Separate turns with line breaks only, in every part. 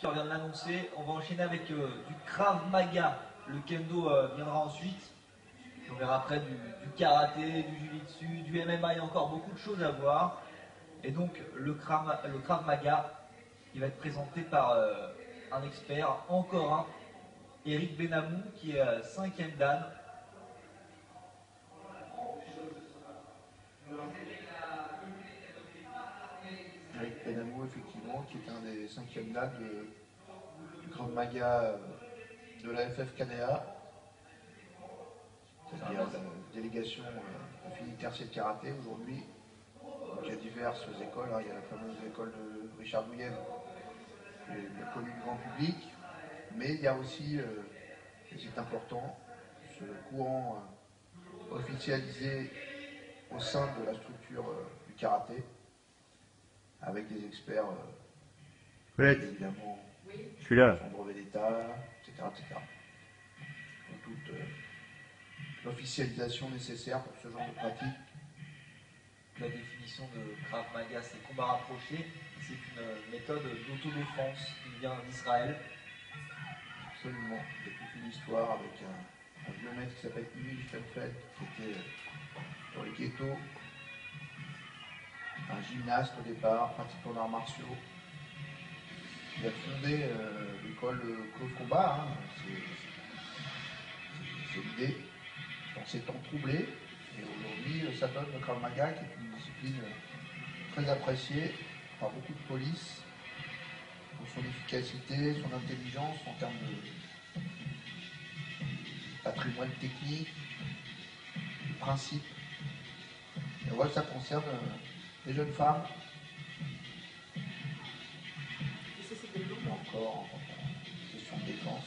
On vient de l'annoncer, on va enchaîner avec du Krav Maga. Le kendo viendra ensuite. On verra après du karaté, du jiu-jitsu, du MMA, il y a encore beaucoup de choses à voir. Et donc le Krav Maga, il va être présenté par un expert, encore un, Eric Benamou, qui est 5e dan.
Eric Benamou, effectivement, qui est un des 5e dan du Krav Maga de la FFKDA, c'est-à-dire la délégation affinitaire de karaté aujourd'hui. Donc, il y a diverses écoles, hein. Il y a la fameuse école de Richard Douillet, qui est connue du grand public, mais il y a aussi, et c'est important, ce courant officialisé au sein de la structure du karaté, avec des experts, évidemment,
je suis là.
son brevet d'État, etc., etc. Donc, toute l'officialisation nécessaire pour ce genre de pratique.
La définition de Krav Maga, c'est combat rapproché. C'est une méthode d'autodéfense qui vient d'Israël.
Absolument. Il y a toute une histoire avec un vieux maître qui s'appelle Emil Steinfeld, qui était dans les ghettos, un gymnaste au départ, pratiquant d'arts martiaux. Il a fondé l'école Close Combat, hein. C'est l'idée, dans ces temps troublés. Et aujourd'hui, ça donne le Krav Maga, qui est une discipline très appréciée par beaucoup de police, pour son efficacité, son intelligence en termes de patrimoine technique, de principe. Et on voit que ça concerne les jeunes femmes. Encore en question de défense.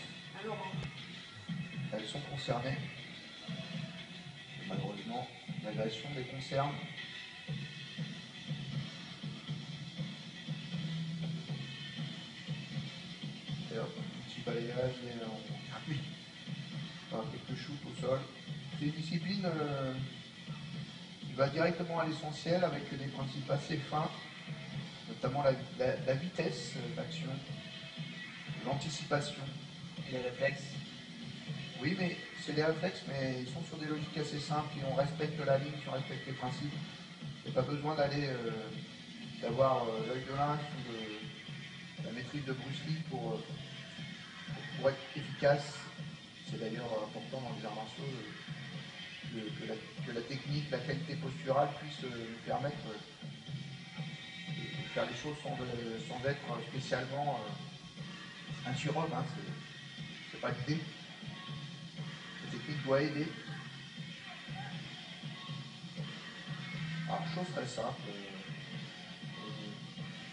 Elles sont concernées. Et malheureusement, l'agression les concerne. Et hop, un petit balayage et on termine par quelques shoots au sol. C'est une discipline qui va directement à l'essentiel avec des principes assez fins, notamment la vitesse d'action, l'anticipation.
Et les réflexes.
Oui, mais c'est des réflexes, mais ils sont sur des logiques assez simples, et on respecte la ligne, on respecte les principes. Il n'y a pas besoin d'avoir l'œil de lynx ou la maîtrise de Bruce Lee pour être efficace. C'est d'ailleurs important dans les arts martiaux que la technique, la qualité posturale puisse nous permettre de faire les choses sans être spécialement un surhomme. Hein. C'est pas l'idée. La technique doit aider. Alors, chose très simple.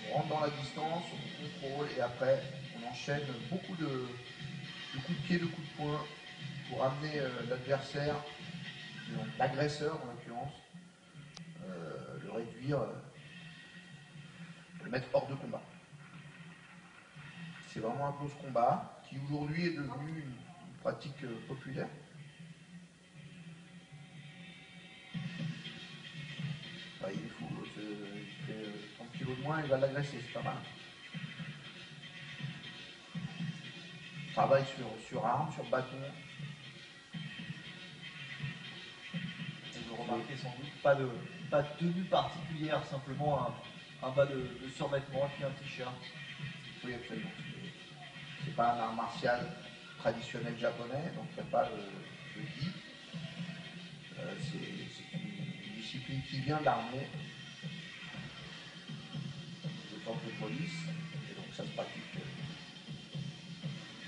On rentre dans la distance, on contrôle et après on enchaîne beaucoup de coups de pied, de coups de poing pour amener l'adversaire, l'agresseur en l'occurrence, le réduire, le mettre hors de combat. C'est vraiment un close combat qui aujourd'hui est devenu une pratique populaire. Bah, il est fou, il fait 30 kilos de moins, il va l'agresser, c'est pas mal. Travaille sur arme, sur bâton.
Et vous remarquez sans doute pas de tenue particulière, simplement un bas de survêtement et puis un t-shirt.
Oui, absolument. C'est pas un art martial traditionnel japonais, donc il n'y a pas de gi. C'est une discipline qui vient de l'armée, de force de police, et donc ça se pratique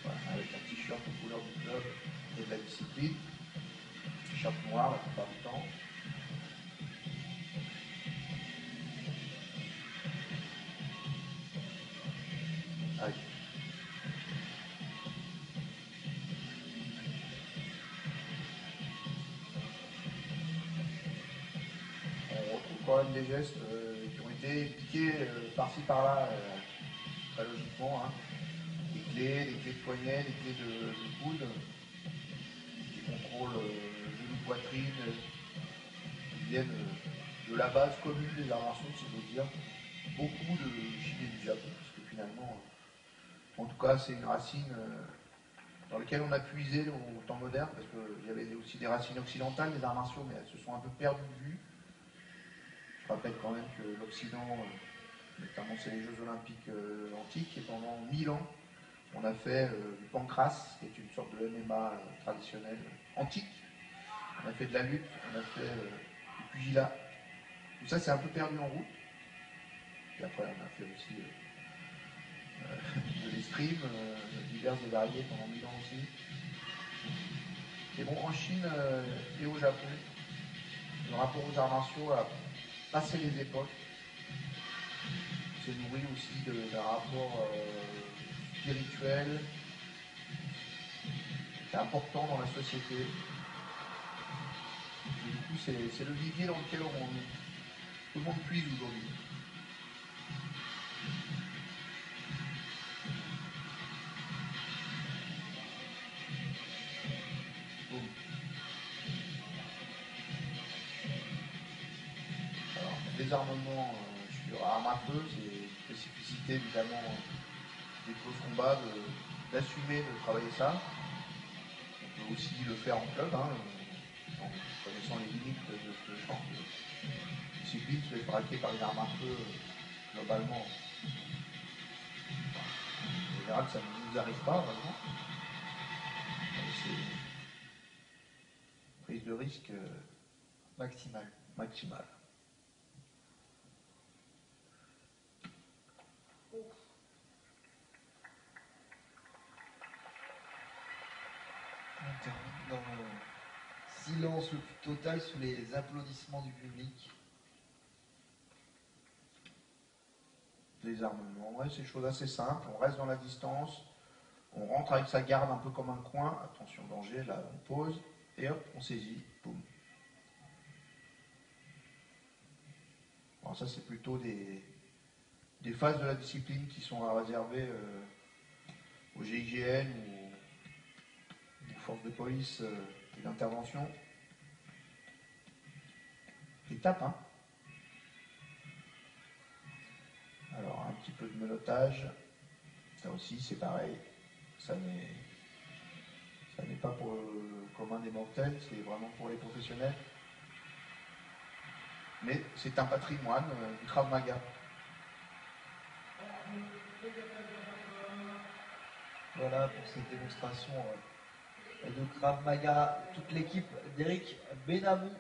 voilà, avec un t-shirt aux couleurs du club et de la discipline, t-shirt noir la plupart du temps. Aïe. On retrouve quand même des gestes qui ont été piqués par-ci par-là, très logiquement. Hein. Les clés de poignet, les clés de coude, qui contrôlent genou, poitrine, qui viennent de la base commune des arts martiaux, si je veux dire. Beaucoup de Chine et du Japon, parce que finalement, En tout cas, c'est une racine dans laquelle on a puisé au temps moderne, parce qu'il y avait aussi des racines occidentales des arts martiaux, mais elles se sont un peu perdues de vue. Je rappelle quand même que l'Occident, notamment c'est les Jeux Olympiques antiques, et pendant 1000 ans, on a fait du pancrace, qui est une sorte de MMA traditionnel antique. On a fait de la lutte, on a fait du pugilat. Tout ça, c'est un peu perdu en route. Et après, on a fait aussi de l'escrime, divers et variés pendant 1000 ans aussi. Et bon, en Chine et au Japon, le rapport aux arts martiaux a passé les époques. C'est nourri aussi d'un rapport spirituel qui est important dans la société. Et du coup, c'est le vivier dans lequel tout le monde puise aujourd'hui. Alors, désarmement sur armes à feu, c'est une spécificité évidemment des close combats d'assumer de travailler ça. On peut aussi le faire en club, hein, en connaissant les limites de ce genre de discipline qui peut être braquée par les armes à feu globalement. En général, ça ne nous arrive pas vraiment. C'est prise de risque maximale.
On termine dans le silence le plus total sous les applaudissements du public.
Désarmement, ouais, c'est des choses assez simples. On reste dans la distance, on rentre avec sa garde un peu comme un coin. Attention, danger, là on pose, et hop, on saisit, boum. Alors ça, c'est plutôt des phases de la discipline qui sont à réserver au GIGN ou aux forces de police et d'intervention. Étape, hein. Alors, un petit peu de menottage. Ça aussi, c'est pareil. Ça n'est pas pour le commun des mortels, c'est vraiment pour les professionnels. Mais c'est un patrimoine du Krav Maga.
Voilà pour cette démonstration de Krav Maga, toute l'équipe d'Eric Benamou.